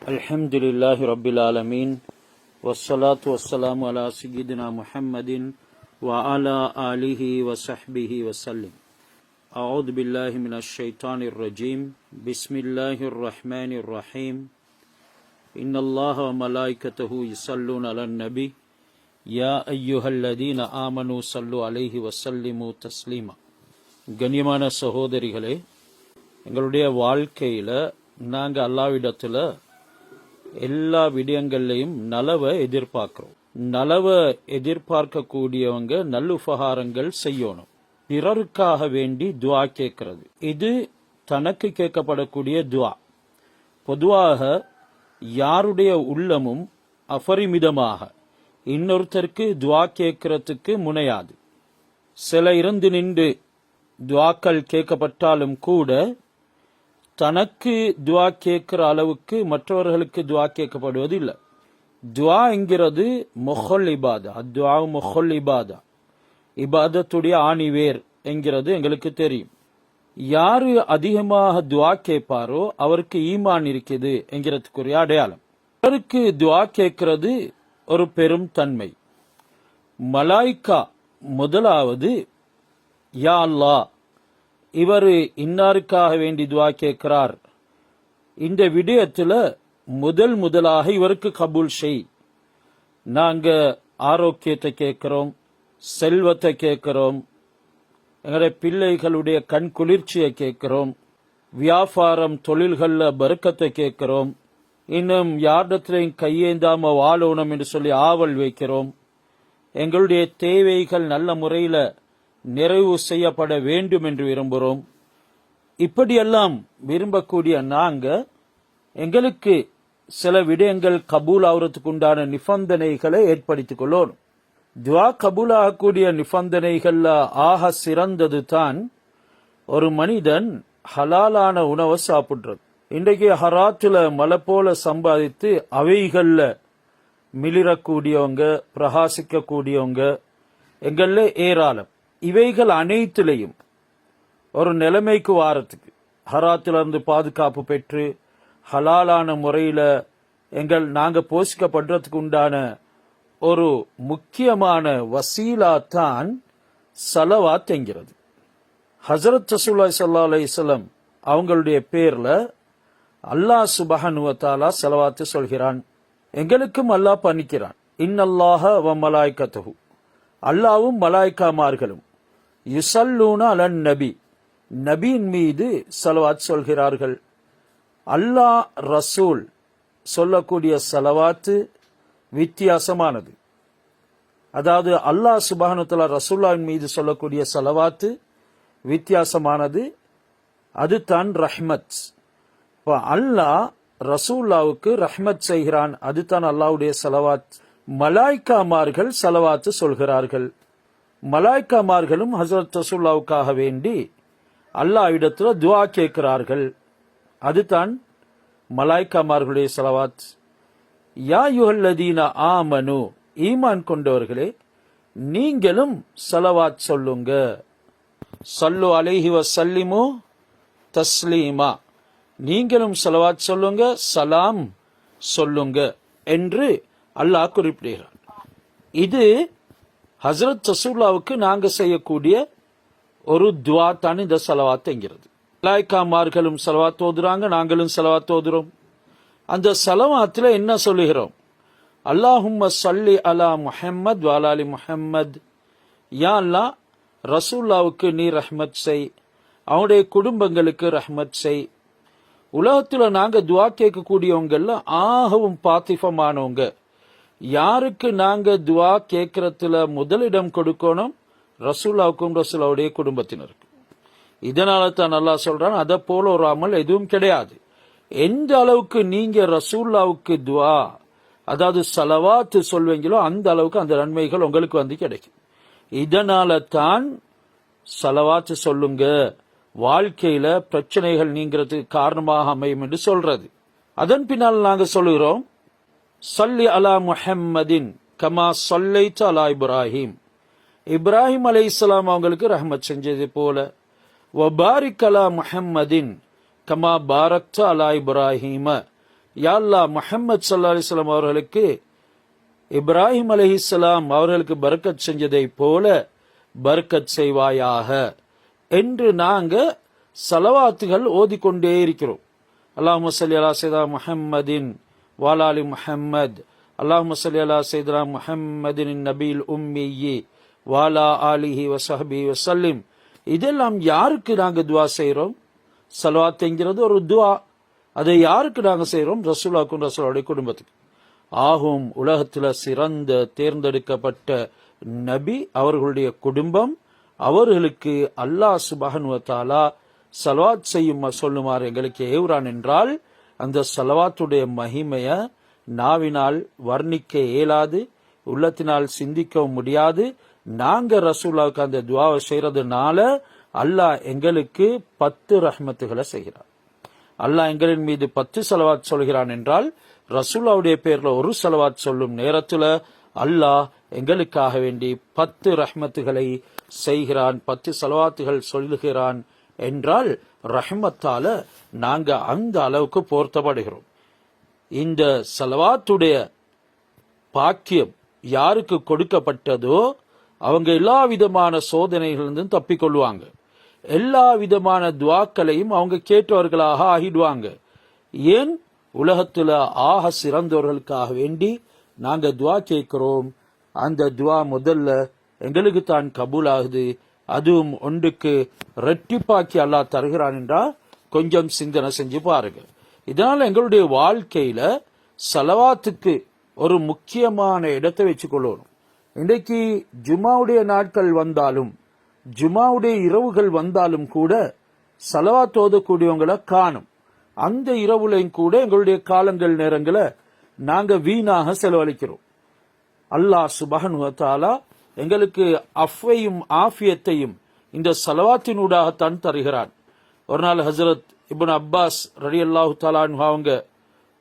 அல்ஹம்துலில்லாஹி ரப்பில் ஆலமீன் வஸ்ஸலாத்து வஸ்ஸலாமு அலா சய்யிதினா முஹம்மதின் வ அலா ஆலிஹி வ ஸஹ்பிஹி வஸல்லம். அஊது பில்லாஹி மினஷ் ஷைத்தானிர் ரஜீம். பிஸ்மில்லாஹிர் ரஹ்மானிர் ரஹீம். இன்னல்லாஹ வ மலாயிகத்தஹு யுஸல்லூன அலன் நபி யா அய்யுஹல்லதீன ஆமனூ ஸல்லு அலைஹி வஸல்லிமு தஸ்லீமா. கண்ணியமான சகோதரிகளே, எங்களுடைய வாழ்க்கையில் நாங்கள் அல்லாஹ்விடத்தில் எல்லா விடயங்கள்லையும் நலவை எதிர்பார்க்கிறோம். நலவை எதிர்பார்க்கக்கூடியவங்க நல்லுபகாரங்கள் செய்யணும். பிறருக்காக வேண்டி துவா கேட்கறது, இது தனக்கு கேட்கப்படக்கூடிய துவா. பொதுவாக யாருடைய உள்ளமும் அபரிமிதமாக இன்னொருத்தருக்கு துவா கேட்கறதுக்கு முனையாது. சில இருந்து நின்று துவாக்கள் கேட்கப்பட்டாலும் கூட தனக்கு துவா கேட்கிற அளவுக்கு மற்றவர்களுக்கு துவா கேட்கப்படுவது இல்லை. துவா என்கிறது மொஹல் இபாதா. துவா மொஹல் இபாதா, இபாதத்துடைய ஆணிவேர் என்கிறது எங்களுக்கு தெரியும். யாரு அதிகமாக துவா கேட்பாரோ அவருக்கு ஈமான் இருக்குது என்கிறதுக்குரிய அடையாளம். அவருக்கு துவா கேட்கிறது ஒரு பெரும் தன்மை. மலாய்க்கா முதலாவது யா அல்லாஹ், இவர் இன்னாருக்காக வேண்டி துவா கேட்கிறார், இந்த விடயத்துல முதலாக இவருக்கு கபூல் செய். நாங்க ஆரோக்கியத்தை கேட்கிறோம், செல்வத்தை கேட்கிறோம், எங்களுடைய பிள்ளைகளுடைய கண் குளிர்ச்சியை கேட்கிறோம், வியாபாரம் தொழில்கள்ல பருக்கத்தை கேட்கிறோம், இன்னும் யாரிடத்திலையும் கையேந்தாம வாழணும் என்று சொல்லி ஆவல் வைக்கிறோம். எங்களுடைய தேவைகள் நல்ல முறையில நிறைவு செய்யப்பட வேண்டும் என்று விரும்புகிறோம். இப்படியெல்லாம் விரும்பக்கூடிய நாங்க எங்களுக்கு சில விடயங்கள் கபூல் ஆகிறதுக்கு உண்டான நிபந்தனைகளை ஏற்படுத்திக் கொள்ளணும். துவா கபூல் ஆகக்கூடிய நிபந்தனைகள்ல ஆக சிறந்தது தான் ஒரு மனிதன் ஹலாலான உணவை சாப்பிடுறது. இன்றைக்கு ஹராத்துல மலை போல சம்பாதித்து அவைகள்ல மிளிரக்கூடியவங்க, பிரகாசிக்க கூடியவங்க எங்கள்ல ஏராளம். இவைகள் அனைத்திலையும் ஒரு நிலைமைக்கு வாரத்துக்கு ஹராத்திலிருந்து பாதுகாப்பு பெற்று ஹலாலான முறையில நாங்க போஷிக்கப்படுறதுக்கு உண்டான ஒரு முக்கியமான வசீலா தான் சலவாத் என்கிறது. ஹஜரத் ரசூலுல்லாஹி ஸல்லல்லாஹு அலைஹி வஸல்லம் அவங்களுடைய பேர்ல அல்லாஹ் சுப்ஹானஹு வ தஆலா ஸலவாத் சொல்கிறான். எங்களுக்கும் அல்லாஹ் பணிக்கிறான். இன்னல்லாஹ வ மலாயிகத்துஹு, அல்லாஹ்வும் மலாய்க்காமார்களும் யுஸல்லூன அலன் நபி, நபியின் மீது ஸலவாத் சொல்கிறார்கள். அல்லாஹ் ரசூல் சொல்லக்கூடிய ஸலவாத்து வித்தியாசமானது. அதாவது அல்லாஹ் சுப்ஹானஹு வ தஆலா ரசூலுல்லாஹின் மீது சொல்லக்கூடிய ஸலவாத்து வித்தியாசமானது. அது தான் ரஹ்மத். அல்லாஹ் ரசூலுல்லாஹ்வுக்கு ரஹ்மத் செய்கிறான், அது தான் அல்லாஹ்வுடைய ஸலவாத். மலாய்க்காமார்கள் ஸலவாத்து சொல்கிறார்கள். மலாய்க்காமார்களும் ஹஜ்ரத் ரசூலுல்லாஹ்வுக்காக வேண்டி அல்லாஹ்விடத்துல துஆ கேட்கிறார்கள். அதுதான் மலாய்க்காமார்களுடைய ஸலவாத். யா அய்யுஹல்லதீன ஆமனு, ஈமான் கொண்டவர்களே நீங்களும் ஸலவாத் சொல்லுங்க. ஸல்லு அலைஹி வஸல்லிமு தஸ்லீமா, நீங்களும் ஸலவாத் சொல்லுங்க, சலாம் சொல்லுங்க என்று அல்லாஹ் குறிப்பிடுகிறார். இது ஹஜ்ரத் ரசூலுல்லாஹ்வுக்கு நாங்க செய்யக்கூடிய ஒரு துவா தான் இந்த ஸலவாத் என்கிறது. மலாய்க்காமார்களும் ஸலவாத் ஓதுறாங்க, நாங்களும் ஸலவாத் ஓதுறோம். அந்த ஸலவாத்துல என்ன சொல்லுகிறோம்? அல்லாஹும்ம ஸல்லி அலா முஹம்மத் வ அலா ஆலி முஹம்மத். யா அல்லாஹ், ரசூலுல்லாஹ்வுக்கு நீ ரஹ்மத் செய், அவனுடைய குடும்பங்களுக்கு ரஹ்மத் செய். உலகத்துல நாங்க துவா கேட்கக்கூடியவங்கல்ல ஆகவும் பாத்திஃபமானவங்க. யாருக்கு நாங்க துவா கேட்கறதுல முதலிடம் கொடுக்கணும்? ரசூலுல்லாஹ்வுக்கும் ரசூலுல்லாஹ்வுடைய குடும்பத்தினருக்கு. இதனால தான் அல்லாஹ் சொல்றான், அதை போல ஒரு அமல் எதுவும் கிடையாது. எந்த அளவுக்கு நீங்க ரசூலுல்லாஹ்வுக்கு துவா, அதாவது ஸலவாத் சொல்வீங்களோ அந்த அளவுக்கு அந்த நன்மைகள் உங்களுக்கு வந்து கிடைக்கும். இதனால தான் ஸலவாத் சொல்லுங்க, வாழ்க்கையில பிரச்சனைகள் நீங்கிறதுக்கு காரணமாக அமையும் என்று சொல்றது. அதன் பின்னால் நாங்க சொல்லுகிறோம், ஸல்லி அலா முஹம்மதின் கமா ஸல்லைத அலா இப்ராஹிம், இப்ராஹிம் அலைஹிஸ்ஸலாம் அவங்களுக்கு ரஹ்மத் செஞ்சது போல, வ பாரிக் அலா முஹம்மதின் கமா பாரக்த அலா இப்ராஹிம, யா அல்லாஹ் முஹம்மது ஸல்லல்லாஹு அலைஹி வஸல்லம் அவர்களுக்கு இப்ராஹிம் அலைஹிஸ்ஸலாம் அவர்களுக்கு பரக்கத் செஞ்சதை போல பரக்கத் செய்வாயாக என்று நாங்க ஸலவாத்துகள் ஓதிக்கொண்டே இருக்கிறோம். அல்லாஹும்ம ஸல்லி அலா ஸையிதனா முஹம்மதின் வஅலா ஆலி முஹம்மத், அல்லாஹும்ம ஸல்லி அலா ஸையிதனா முஹம்மதின் நபியில் உம்மி வஅலா ஆலிஹி வஸஹ்பிஹி வஸல்லிம். இதெல்லாம் யாருக்கு நாங்க துஆ செய்றோம்? ஸலவாத்ங்கிறது ஒரு துஆ. அதை யாருக்கு நாங்க செய்றோம்? ரசூலுல்லாஹ்க்கும் ரசூலுடைய குடும்பத்துக்கு. ஆகும் உலகத்தில் சிறந்த தேர்ந்தெடுக்கப்பட்ட நபி அவர்களுடைய குடும்பம், அவர்களுக்கு அல்லாஹ் சுப்ஹானஹு வ தஆலா ஸலவாத் செய்யும் சொல்லுமாறு எங்களுக்கு ஏவுறான் என்றால், அந்த ஸலவாத்துடைய மகிமைய நாவினால் வர்ணிக்க இயலாது, உள்ளத்தினால் சிந்திக்கவும் முடியாது. நாங்க ரசூலுல்லாஹ்வுக்கு அந்த துஆவை செய்யறதுனால அல்லாஹ் எங்களுக்கு 10 ரஹ்மத்துகளை செய்கிறார். அல்லாஹ் எங்களின் மீது 10 ஸலவாத் சொல்கிறான் என்றால், ரசூலுல்லாஹ்வுடைய பேர்ல ஒரு ஸலவாத் சொல்லும் நேரத்துல அல்லாஹ் எங்களுக்காக வேண்டி 10 ரஹ்மத்துகளை செய்கிறான், 10 ஸலவாத்துகள் சொல்லுகிறான் என்றால் ரஹ்மத்தால நாங்க அந்த அளவுக்கு போர்த்தப்படுகிறோம். இந்த ஸலவாத்துடைய பாக்கியம் யாருக்கு கொடுக்கப்பட்டதோ அவங்க எல்லா விதமான சோதனைகளிலிருந்தும் தப்பிக்கொள்வாங்க. எல்லா விதமான துவாக்களையும் அவங்க கேட்டவர்களாக ஆகிடுவாங்க. ஏன்? உலகத்துல ஆக சிறந்தவர்களுக்காக வேண்டி நாங்க துவா கேட்கிறோம். அந்த துவா முதல்ல எங்களுக்கு தான் கபூல் ஆகுது, அதுவும் ஒன்றுக்கு ரெட்டிப்பாக்கி அல்லாஹ் தருகிறான் என்றா கொஞ்சம் சிந்தனை செஞ்சு பாருங்க. இதனால எங்களுடைய வாழ்க்கையில ஸலவாத்துக்கு ஒரு முக்கியமான இடத்தை வச்சுக்கொள்ளணும். இன்றைக்கு ஜுமாவுடைய நாட்கள் வந்தாலும், ஜுமாவுடைய இரவுகள் வந்தாலும் கூட ஸலவாத் ஓதக்கூடியவங்களை காணும். அந்த இரவுலையும் கூட எங்களுடைய காலங்கள் நேரங்களை நாங்க வீணாக செலவழிக்கிறோம். அல்லாஹ் சுப்ஹானஹு வ தஆலா எங்களுக்கு அஃவையும் ஆஃபியத்தையும் இந்த ஸலவாத்தினூடாகத்தான் தருகிறான். ஒரு நாள் ஹஜ்ரத் இப்னு அப்பாஸ் ரலியல்லாஹு தஆலா அன்ஹு அவங்க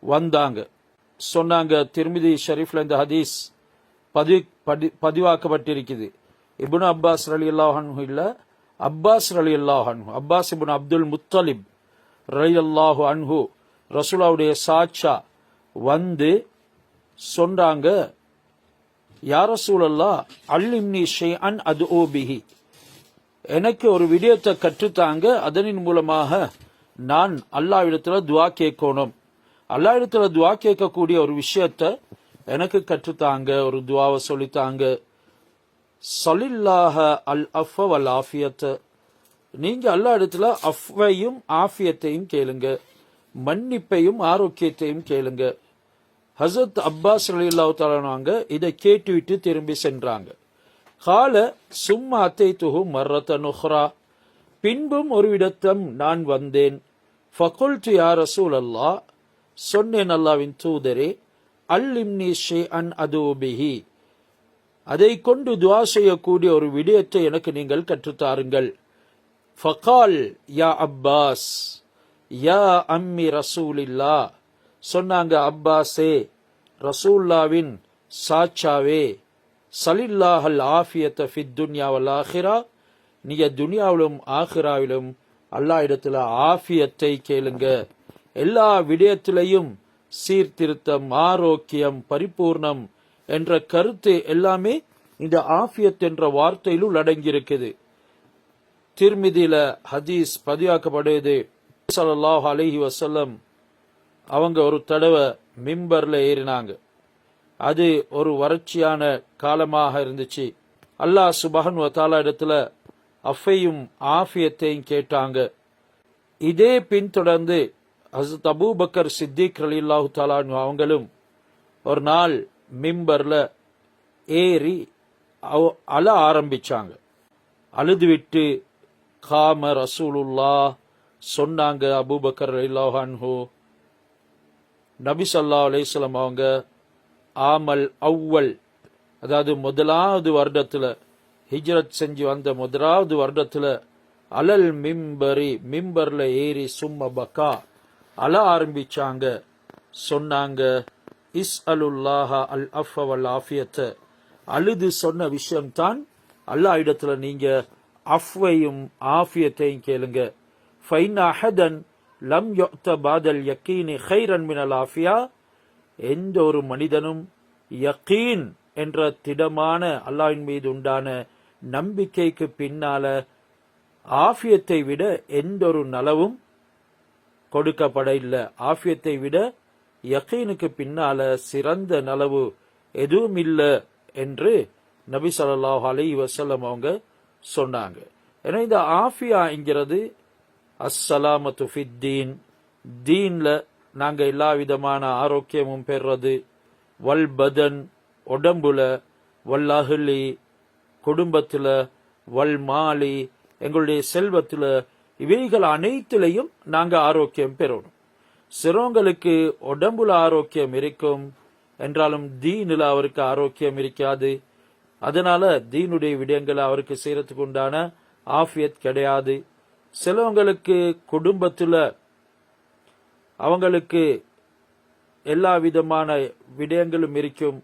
வந்தாங்க, சொன்னாங்க, திர்மிதி ஷரீஃப்ல இந்த ஹதீஸ் பதிவாக்கப்பட்டிருக்குது. இப்னு அப்பாஸ் ரலியல்லாஹு அன்ஹு இல்ல, அப்பாஸ் ரலியல்லாஹு அன்ஹு, அப்பாஸ் இப்னு அப்துல் முத்தலிப் ரலியல்லாஹு அன்ஹு ரசூலுல்லாஹ்வுடைய சாட்சா வந்து சொன்னாங்க, யா ரசூலல்லாஹ் அல்லிம்னி ஷைஅன் அதுஉ பிஹி, எனக்கு ஒரு விடயத்தை கற்றுத்தாங்க, அதனின் மூலமாக நான் அல்லாஹ்விடத்துல துஆ கேட்கணும். அல்லாஹ்விடத்துல துஆ கேட்கக்கூடிய ஒரு விஷயத்தை எனக்கு கற்றுத்தாங்க, ஒரு துஆவை சொல்லித்தாங்க. ஸலில்லாஹ அல் அஃவ வல் ஆஃபியத், நீங்க அல்லாஹ்விடத்துல அஃவையும் ஆஃபியத்தையும் கேளுங்க, மன்னிப்பையும் ஆரோக்கியத்தையும் கேளுங்க. ஹஸரத் அப்பாஸ் ரலியல்லாஹு தஆலா இதை கேட்டுவிட்டு திரும்பி சென்றாங்க. கால சும்மா அத்தைத்துஹு மர்ரத்தன் உஹ்ரா, பின்பும் ஒரு விடத்தம் நான் வந்தேன். ஃபகுல்து யா ரசூலல்லாஹ், சொன்னேன் அல்லாஹ்வின் தூதரே, அல்லிம்னி ஷைஅன் அதுஉ பிஹி, அதை கொண்டு துஆ செய்யக்கூடிய ஒரு விடயத்தை எனக்கு நீங்கள் கற்றுத்தாருங்கள். ஃபகால் யா அப்பாஸ் யா அம்மி ரசூலில்லா, சொன்னாங்க, அப்பாஸே, ரசூல்லாவின் சாச்சாவே, ஸலில்லாஹல் ஆஃபியத ஃபித் துன்யா வல் ஆখিরা, நீங்க துனியாவிலும் ஆখিরাவிலும் அல்லாஹ் இடத்துல ஆஃபியத்தை கேளுங்க. எல்லா விடயத்திலையும் சீர்திருத்தம், ஆரோக்கியம், பரிபூர்ணம் என்ற கருத்து எல்லாமே இந்த ஆஃபியத் என்ற வார்த்தையிலும் அடங்கியிருக்குது. திர்மிதியில ஹதீஸ் பதிவாக்கப்படுது. ஸல்லல்லாஹு அலைஹி வஸல்லம் அவங்க ஒரு தடவை மிம்பர்ல ஏறினாங்க. அது ஒரு வறட்சியான காலமாக இருந்துச்சு. அல்லாஹ் சுப்ஹானஹு வ தஆலா இடத்துல அஃபையும் ஆஃபியத்தையும் கேட்டாங்க. இதே பின்தொடர்ந்து ஹஸரத் அபூபக்கர் சித்திக் ரலியல்லாஹு தஆலா அவங்களும் ஒரு நாள் மிம்பர்ல ஏறி அழ ஆரம்பிச்சாங்க. அழுதுவிட்டு காம ரசூலுல்லாஹ், சொன்னாங்க அபூபக்கர் ரலியல்லாஹு அன்ஹு, நபி ஸல்லல்லாஹு அலைஹி வஸல்லம் அவங்க ஆமல் அவ்வல், அதாவது முதலாவது வருடத்துல, ஹிஜ்ரத் செஞ்சு வந்த முதலாவது வருடத்துல அலல் மிம்பரி, மிம்பர்ல ஏறி சும்ம பக்கா அழ ஆரம்பிச்சாங்க. சொன்னாங்க, இஸ் அலுல்லாஹ அல் அஃவ வல் ஆஃபியத், அழுது சொன்ன விஷயம்தான் அல்லாஹ் இடத்துல நீங்க அஃவையும் ஆஃபியத்தையும் கேளுங்க. ஃபைன் அஹதன் லம் யுக்த பாதல் யக்கீனி கைரன் மினல் ஆஃபியா, எந்த ஒரு மனிதனும் யக்கீன் என்ற திடமான அல்லாஹ்வின் மீது உண்டான நம்பிக்கைக்கு பின்னால ஆஃபியத்தை விட எந்த ஒரு நலவும் கொடுக்கப்பட இல்லை. ஆஃபியத்தை விட யக்கீனுக்கு பின்னால சிறந்த நலவு எதுவும் இல்லை என்று நபி ஸல்லல்லாஹு அலைஹி வஸல்லம் அவங்க சொன்னாங்க. ஏன்னா இந்த ஆஃபியாங்கிறது அஸ்ஸலாமத்து ஃபித்தீன், தீன்ல நாங்க எல்லா விதமான ஆரோக்கியமும் பெறுறது, வல் பதன் உடம்புல, வல் அஹ்லி குடும்பத்துல, வல் மாலி எங்களுடைய செல்வத்துல, இவைகள் அனைத்திலையும் நாங்க ஆரோக்கியம் பெறணும். சிறவங்களுக்கு உடம்புல ஆரோக்கியம் இருக்கும் என்றாலும் தீனில் அவருக்கு ஆரோக்கியம் இருக்காது. அதனால தீனுடைய விடயங்களை அவருக்கு செய்யறதுக்கு உண்டான ஆஃபியத் கிடையாது. சிலவங்களுக்கு குடும்பத்துல அவங்களுக்கு எல்லா விதமான விடயங்களும் இருக்கும்,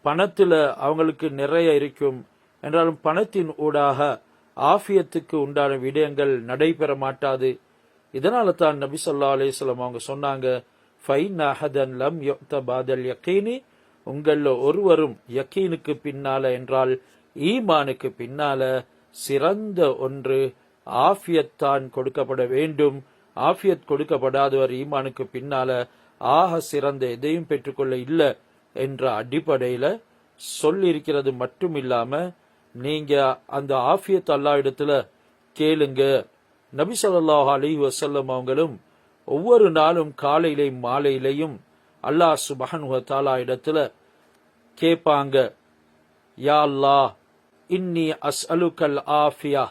பணத்துல அவங்களுக்கு நிறைய இருக்கும் என்றாலும் பணத்தின் ஊடாக ஆஃபியத்துக்கு உண்டான விடயங்கள் நடைபெற மாட்டாது. இதனால தான் நபி ஸல்லல்லாஹு அலைஹி வஸல்லம் அவங்க சொன்னாங்க, ஃபைன் அஹதன் லம் யுக்த பாதல் யக்கீனி, உங்கள ஒருவரும் யக்கீனுக்கு பின்னால என்றால் ஈமானுக்கு பின்னால சிறந்த ஒன்று ஆஃபியத்தான் கொடுக்கப்பட வேண்டும். ஆஃபியத் கொடுக்கப்படாதவர் ஈமானுக்கு பின்னால ஆக சிறந்த எதையும் பெற்றுக்கொள்ள இல்லை என்ற அடிப்படையில சொல்லிருக்கிறது மட்டும் இல்லாம நீங்க அந்த ஆஃபியத் அல்லாஹ் இடத்துல கேளுங்க. நபி ஸல்லல்லாஹு அலைஹி வஸல்லம் அவங்களும் ஒவ்வொரு நாளும் காலையிலையும் மாலையிலையும் அல்லாஹ் சுப்ஹானஹு வ தஆலா இடத்துல கேட்பாங்க, யா அல்லாஹ் இன்னி அஸ்அலுக்கல் ஆஃபியா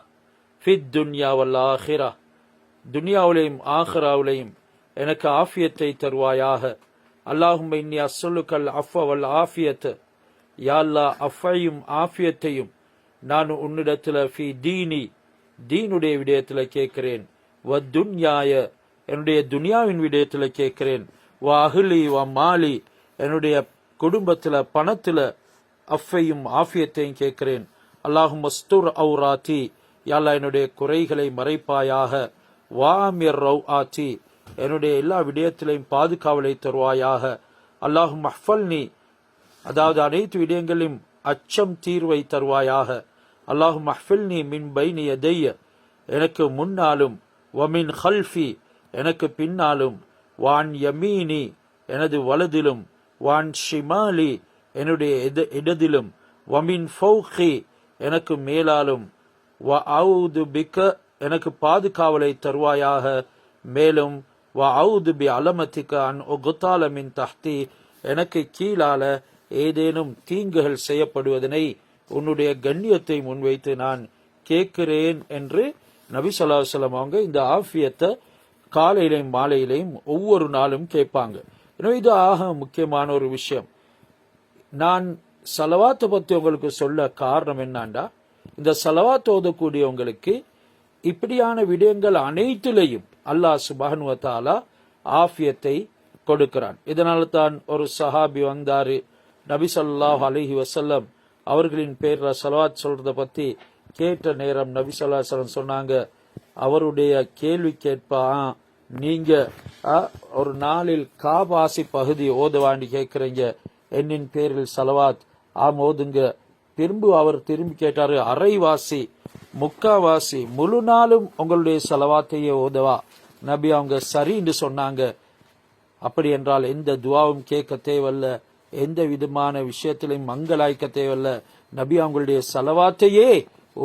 ஃபித் துன்யா வல் ஆஹிரா, துன்யாவிலையும் ஆஹிராவிலையும் எனக்கு ஆஃபியத்தை தருவாயாக. அல்லாஹும்ம இன்னி அஸ்அலுக்கல் அஃவ வல் ஆஃபியத், யா அல்லாஹ் அஃவையும் ஆஃபியத்தையும் நான் உன்னிடத்துல ஃபி தீனி, தீனுடைய விடயத்துல கேட்கிறேன், வ துன்யாய என்னுடைய துன்யாவின் விடயத்துல கேட்கிறேன், வ அஹ்லி வ மாலி என்னுடைய குடும்பத்துல பணத்துல அஃவையும் ஆஃபியத்தையும் கேட்கிறேன். அல்லாஹும் மஸ்துர் அவுராத்தி, யாழ்லா என்னுடைய குறைகளை மறைப்பாயாக, வாமிர் ரவ் ஆத்தி என்னுடைய எல்லா விடயத்திலையும் பாதுகாவலை தருவாயாக. அல்லாஹும் அஹ்ஃபல்னி, அதாவது அனைத்து விடயங்களிலும் அச்சம் தீர்வை தருவாயாக. அல்லாஹும் அஹ்ஃபில்னி மின் பைனி யதைய எனக்கு முன்னாலும், வமின் ஹல்ஃபி எனக்கு பின்னாலும், வான் யமீனி எனது வலதிலும், வான் ஷிமாலி என்னுடைய இடதிலும், வமின் ஃபௌகி எனக்கு மேலாலும், வ அவுது பிக்க எனக்கு பாதுகாவலை தருவாயாக. மேலும் வ அவுது பி அலமத்திக்க அன் உகுத்தால மின் தஹ்தி எனக்கு கீழால ஏதேனும் தீங்குகள் செய்யப்படுவதனை உன்னுடைய கண்ணியத்தை முன்வைத்து நான் கேட்கிறேன் என்று நபி ஸல்லல்லாஹு அலைஹி வஸல்லம் அவங்க இந்த ஆஃபியத்தை காலையிலையும் மாலையிலையும் ஒவ்வொரு நாளும் கேட்பாங்க. எனவே இது ஆக முக்கியமான ஒரு விஷயம். நான் சலவாத்தை பத்தி உங்களுக்கு சொல்ல காரணம் என்னாண்டா, இந்த சலவாத் ஓதக்கூடியவங்களுக்கு இப்படியான விடயங்கள் அனைத்திலையும் அல்லாஹ் சுப்ஹானஹு வ தஆலா ஆஃபியத்தை கொடுக்கிறான். இதனால தான் ஒரு சஹாபி வந்தாரு, நபி ஸல்லல்லாஹு அலைஹி வஸல்லம் அவர்களின் பேர்ல சலவாத் சொல்றத பத்தி கேட்ட நேரம் நபி ஸல்லல்லாஹு அலைஹி வஸல்லம் சொன்னாங்க, அவருடைய கேள்வி கேட்பா, நீங்க ஒரு நாளில் காபாசி பகுதி ஓதவாண்டி கேட்கிறீங்க, என்னின் பேரில் சலவாத் ஆம் ஓதுங்க. அவர் திரும்பி கேட்டாரு, அரைவாசி முக்காவாசி முழு நாளும் உங்களுடைய சலவாத்தையே ஓதவா? நபி அவங்க சரின்னு சொன்னாங்க. அப்படி என்றால் எந்த துவாவும் கேட்க தேவையில்ல, எந்த விதமான விஷயத்திலையும் மங்களாய்க்க தேவையில்ல. நபி அவங்களுடைய சலவாத்தையே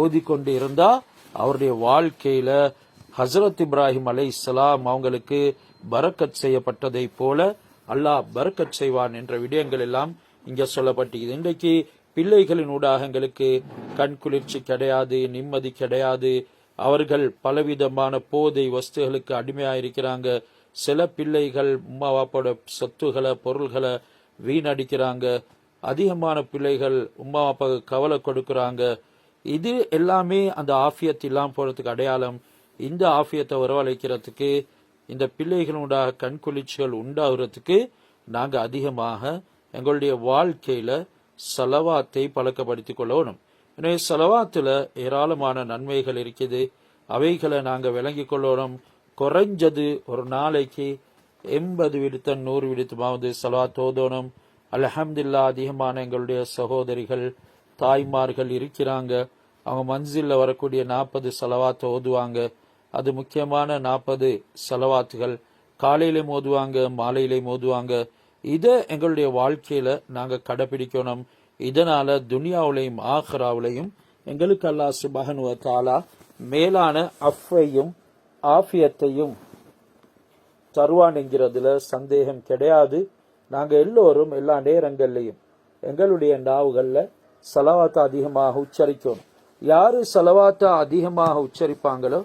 ஓதிக்கொண்டு இருந்தா அவருடைய வாழ்க்கையில ஹசரத் இப்ராஹிம் அலைஹிஸ்ஸலாம் அவங்களுக்கு பரக்கத் செய்யப்பட்டதை போல அல்லாஹ் பரக்கத் செய்வான் என்ற விடயங்கள் எல்லாம் இங்க சொல்லப்பட்டிருக்குது. இன்றைக்கு பிள்ளைகளின் ஊடாக எங்களுக்கு கண் குளிர்ச்சி கிடையாது, நிம்மதி கிடையாது. அவர்கள் பலவிதமான போதை வஸ்துகளுக்கு அடிமையாயிருக்கிறாங்க. சில பிள்ளைகள் உம்மா வாப்போட சொத்துகளை பொருள்களை வீணடிக்கிறாங்க. அதிகமான பிள்ளைகள் உம்மா வாப்பாவுக்கு கவலை கொடுக்கறாங்க. இது எல்லாமே அந்த ஆஃபியத் இல்லாம போறதுக்கு அடையாளம். இந்த ஆஃபியத்தை வரவழைக்கிறதுக்கு, இந்த பிள்ளைகளோட கண் குளிர்ச்சிகள் உண்டாகிறதுக்கு நாங்க அதிகமாக எங்களுடைய வாழ்க்கையில சலவாத்தை பழக்கப்படுத்திக் கொள்ளணும். எனவே சலவாத்துல ஏராளமான நன்மைகள் இருக்குது, அவைகளை நாங்க விளங்கிக் கொள்ளணும். குறைஞ்சது ஒரு நாளைக்கு 80 விடுத்தம் 100 விடுத்தமாவது ஸலவாத் ஓதணும். அல்ஹம்துலில்லாஹ், அதிகமான எங்களுடைய சகோதரிகள் தாய்மார்கள் இருக்கிறாங்க. அவங்க மன்சில்ல வரக்கூடிய 40 ஸலவாத் ஓதுவாங்க. அது முக்கியமான 40 ஸலவாத்துகள் காலையிலே ஓதுவாங்க, மாலையிலே ஓதுவாங்க. இதை எங்களுடைய வாழ்க்கையில நாங்க கடைபிடிக்கணும். இதனால துனியாவிலையும் ஆஹிராவிலையும் எங்களுக்கு அல்லாஹ் சுப்ஹானஹு வ தஆலா மேலான அஃபையும் ஆஃபியத்தையும் தருவான் என்கிறதுல சந்தேகம் கிடையாது. நாங்க எல்லோரும் எல்லா நேரங்கள்லையும் எங்களுடைய நாவுகள்ல ஸலவாத்தை அதிகமாக உச்சரிக்கணும். யாரு ஸலவாத்தை அதிகமாக உச்சரிப்பாங்களோ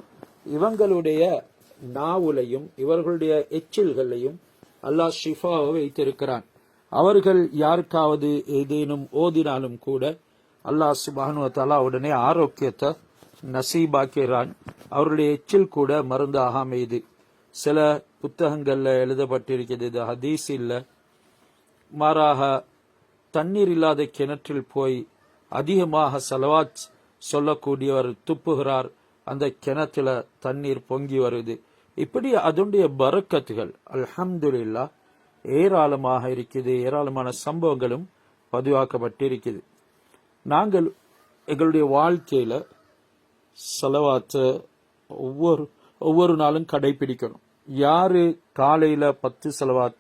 இவங்களுடைய நாவுலையும் இவர்களுடைய எச்சில்களையும் அல்லாஹ் ஷிஃபாவை வைத்திருக்கிறான். அவர்கள் யாருக்காவது ஏதேனும் ஓதினாலும் கூட அல்லாஹ் சுப்ஹானஹு வ தஆலா உடனே ஆரோக்கியத்தை நசீபாக்கிறான். அவருடைய எச்சில் கூட மருந்தாக அமையுது. சில புத்தகங்கள்ல எழுதப்பட்டிருக்கிறது, இது ஹதீஸ் இல்ல. மாறாக தண்ணீர் இல்லாத கிணற்றில் போய் அதிகமாக ஸலவாத் சொல்லக்கூடியவர் துப்புகிறார், அந்த கிணத்துல தண்ணீர் பொங்கி வருது. இப்படி அதனுடைய பரக்கத்துகள் அல்ஹம்துலில்லாஹ் ஏராளமாக இருக்குது. ஏராளமான சம்பவங்களும் பதிவாக்கப்பட்டிருக்குது. நாங்கள் எங்களுடைய வாழ்க்கையில ஸலவாத்தை ஒவ்வொரு நாளும் கடைபிடிக்கணும். யாரு காலையில 10 ஸலவாத்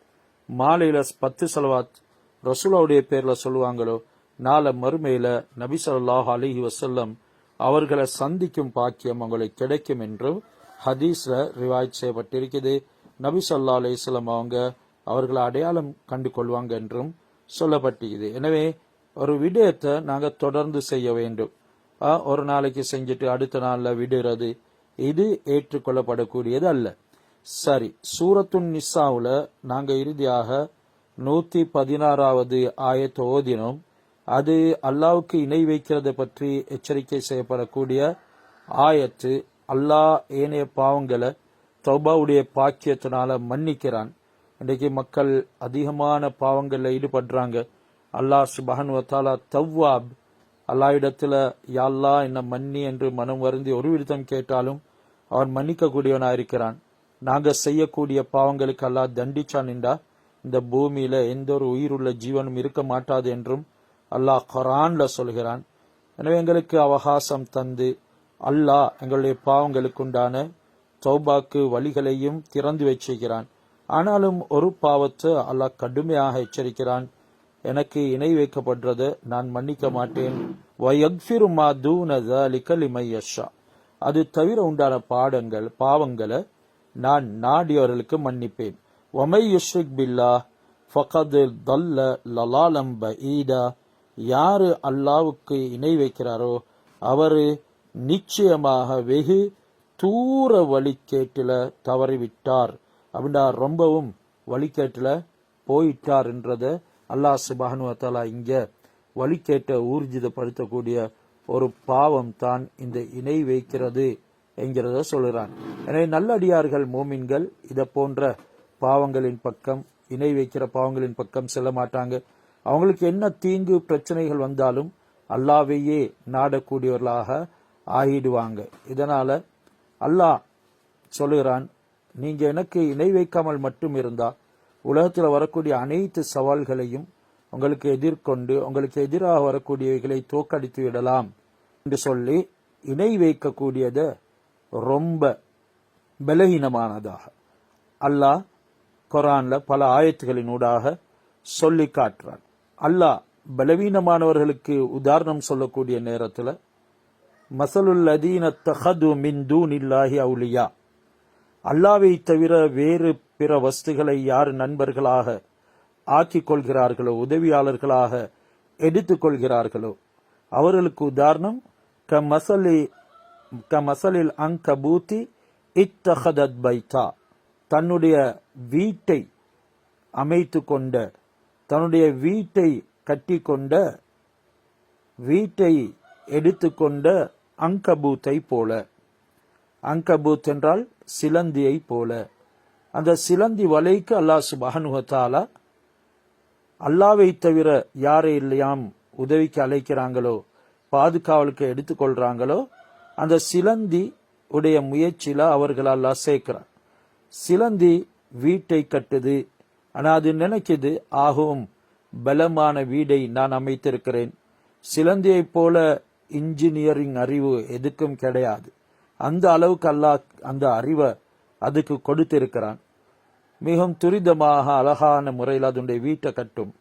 மாலையில 10 ஸலவாத் ரசூலுடைய பேர்ல சொல்லுவாங்களோ நாளை மறுமையில நபி ஸல்லல்லாஹு அலைஹி வஸல்லம் அவர்களை சந்திக்கும் பாக்கியம் அவங்களுக்கு கிடைக்கும் என்று ஹதீஸ்ல ரிவாயத் செய்யப்பட்டிருக்கிறது. நபி ஸல்லல்லாஹு அலைஹி வஸல்லம் அவர்களை அடையாளம் கண்டு கொள்வாங்க என்றும் சொல்லப்பட்டிருக்குது. எனவே ஒரு விடயத்தை நாங்க தொடர்ந்து செய்ய வேண்டும். ஒரு நாளைக்கு செஞ்சுட்டு அடுத்த நாள்ல விடுறது இது ஏற்றுக்கொள்ளப்படக்கூடியது அல்ல. சரி, சூரத்துன் நிசாவுல நாங்க இறுதியாக 116வது ஆயத்தை ஓதினோம். அது அல்லாவுக்கு இணை வைக்கிறத பற்றி எச்சரிக்கை செய்யப்படக்கூடிய ஆயத்து. அல்லாஹ் ஏனைய பாவங்களை தௌபாவுடைய பாக்கியத்தினால மன்னிக்கிறான். இன்றைக்கு மக்கள் அதிகமான பாவங்கள்ல ஈடுபடுறாங்க. அல்லாஹ் சுப்ஹானஹு வ தஆலா தவ்வாப், அல்லாஹ் இடத்துல யா அல்லாஹ் என்ன மன்னி என்று மனம் வருந்தி ஒரு விருத்தம் கேட்டாலும் அவன் மன்னிக்க கூடியவனா இருக்கிறான். நாங்க செய்யக்கூடிய பாவங்களுக்கு அல்லாஹ் தண்டிச்சான் என்றா இந்த பூமியில எந்த ஒரு உயிருள்ள ஜீவனும் இருக்க மாட்டாது என்றும் அல்லாஹ் குர்ஆன்ல சொல்கிறான். எனவே எங்களுக்கு அவகாசம் தந்து அல்லாஹ் எங்களுடைய பாவங்களுக்குண்டான தௌபாக்கு வழிகளையும் திறந்து வச்சிருக்கிறான். ஆனாலும் ஒரு பாவத்தை அல்லாஹ் கடுமையாக எச்சரிக்கிறான். எனக்கு இணை வைக்கப்படுறத நான் மன்னிக்க மாட்டேன். வயக்ஃபிரு மா தூன ஸாலிக லிமன் யஷா, அது தவிர உண்டான பாவங்களை நான் நாடியவர்களுக்கு மன்னிப்பேன். வமை யுஷ்ரிக் பில்லாஹ் ஃபகத் தல்ல லலாலம் பஈதா, யாரு அல்லாவுக்கு இணை வைக்கிறாரோ அவரு நிச்சயமாக வெகு தூர வழிகேட்டில தவறிவிட்டார். அப்படின்னா ரொம்பவும் வழிகேட்டில போயிட்டார் என்றத அல்லாஹ் சுப்ஹானஹு வ தஆலா இங்க வழிகேட்ட ஊர்ஜிதப்படுத்தக்கூடிய ஒரு பாவம் தான் இந்த இணை வைக்கிறது என்கிறத சொல்கிறான். எனவே நல்லடியார்கள் மோமின்கள் இதை போன்ற பாவங்களின் பக்கம், இணை வைக்கிற பாவங்களின் பக்கம் செல்ல மாட்டாங்க. அவங்களுக்கு என்ன தீங்கு பிரச்சனைகள் வந்தாலும் அல்லாஹ்வையே நாடக்கூடியவர்களாக ஆகிடுவாங்க. இதனால அல்லாஹ் சொல்லுகிறான், நீங்க எனக்கு இணை வைக்காமல் மட்டும் இருந்தா உலகத்தில் வரக்கூடிய அனைத்து சவால்களையும் உங்களுக்கு எதிர்கொண்டு உங்களுக்கு எதிராக வரக்கூடியவைகளை தோக்கடித்து விடலாம் என்று சொல்லி இணை வைக்கக்கூடியத ரொம்ப பலகீனமானதாக அல்லாஹ் குர்ஆன்ல பல ஆயத்துகளினூடாக சொல்லி காட்டுறான். அல்லாஹ் பலவீனமானவர்களுக்கு உதாரணம் சொல்லக்கூடிய நேரத்தில் மஸலுல் லதீன தஹது மின் தூனில்லாஹி அவுலியா, அல்லாவை தவிர வேறு பிற வஸ்துகளை யார் நண்பர்களாக ஆக்கிக் கொள்கிறார்களோ, உதவியாளர்களாக எடுத்துக் கொள்கிறார்களோ அவர்களுக்கு உதாரணம் கமசலில் அங்கபூத்தி இத்தஹதத் பைத்தா, தன்னுடைய வீட்டை அமைத்து கொண்ட, தன்னுடைய வீட்டை கட்டி கொண்ட, வீட்டை எடுத்துக்கொண்ட அங்கபூத்தை போல. அங்கபூத் என்றால் சிலந்தியை போல. அந்த சிலந்தி வலைக்கு அல்லாஹ் சுப்ஹானஹு வ தஆலா அல்லாவை தவிர யாரை இல்லையாம் உதவிக்கு அழைக்கிறாங்களோ, பாதுகாவலுக்கு எடுத்துக்கொள்றாங்களோ அந்த சிலந்தி உடைய முயற்சியில அவர்கள் அல்லாஹ் சேர்க்கிறான். சிலந்தி வீட்டை கட்டுது, ஆனா அது நினைக்குது ஆகும் பலமான வீடை நான் அமைத்திருக்கிறேன். சிலந்தியை போல இன்ஜினியரிங் அறிவு எதுக்கும் கிடையாது. அந்த அளவுக்கு அல்லாஹ் அந்த அறிவை அதுக்கு கொடுத்திருக்கிறான். மிகவும் துரிதமாக அழகான முறையில் அதனுடைய வீட்டை கட்டும்.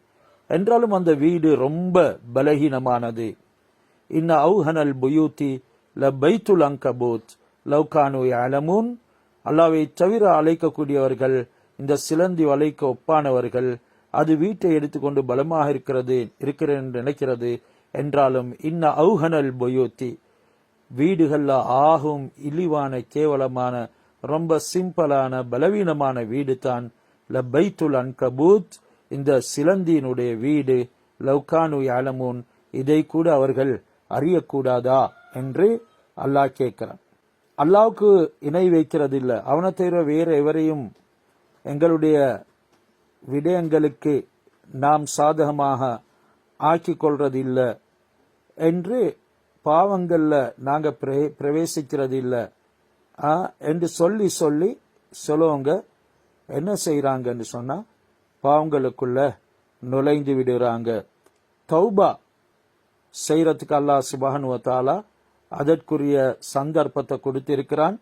என்றாலும் அந்த வீடு ரொம்ப பலகீனமானது. இன்ன அவுஹனல் புயூத்தி ல பைத்துல் அங்கபூத் லவ்கானு யஅலமூன். அல்லாஹ்வை தவிர அழைக்கக்கூடியவர்கள், இந்த சிலந்தி வலைக்கு ஒப்பானவர்கள். அது வீட்டை எடுத்துக்கொண்டு பலமாக இருக்கிறேன் என்று நினைக்கிறது. என்றாலும் இன்ன அவுஹனல் புயூத்தி, வீடுகள்ல ஆகும் இழிவான கேவலமான ரொம்ப சிம்பிளான பலவீனமான வீடு தான் ல பைத்துல் அன்கபூத், இந்த சிலந்தியினுடைய வீடு. லவ்கானு யஅலமூன், இதை கூட அவர்கள் அறியக்கூடாதா என்று அல்லாஹ் கேட்கிறான். அல்லாஹ்வுக்கு இணை வைக்கிறது இல்லை. அவனை தவிர வேற எவரையும் எங்களுடைய விடயங்களுக்கு நாம் சாதகமாக ஆக்கிக் கொள்றது இல்லை என்று, பாவங்கள்ல நாங்க பிரவேசிக்கிறது இல்லை என்று சொல்லி சொல்லுவங்க என்ன செய்யறாங்கன்னு சொன்னா பாவங்களுக்குள்ள நுழைந்து விடுறாங்க. தௌபா செய்யறதுக்கு அல்லாஹ் சுப்ஹானஹு வ தஆலா அதற்குரிய சந்தர்ப்பத்தை கொடுத்திருக்கிறான்.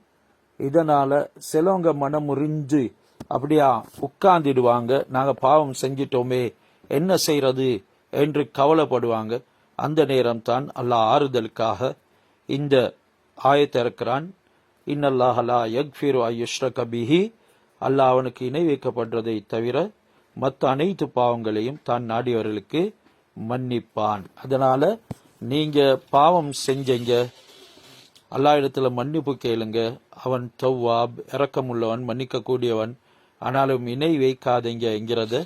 இதனால சிலவங்க மனம் முறிஞ்சு அப்படியா உட்கார்ந்துடுவாங்க. நாங்க பாவம் செஞ்சிட்டோமே என்ன செய்யறது என்று கவலைப்படுவாங்க. அந்த நேரம் தான் அல்லாஹ் ஆறுதலுக்காக இந்த ஆயத்தை இறக்கிறான். இன்னல்லாஹ லா யக்ஃபிரு அய்யுஷ்ரக பிஹி, அல்லாஹ் அவனுக்கு இணை வைக்கப்படுறதை தவிர மற்ற அனைத்து பாவங்களையும் தான் நாடியவர்களுக்கு மன்னிப்பான். அதனால நீங்க பாவம் செஞ்சீங்க, அல்லாஹ் இடத்துல மன்னிப்பு கேளுங்க. அவன் தவ்வாப், இரக்கமுள்ளவன், மன்னிக்க கூடியவன். ஆனாலும் இணை வைக்காதீங்க என்கிறத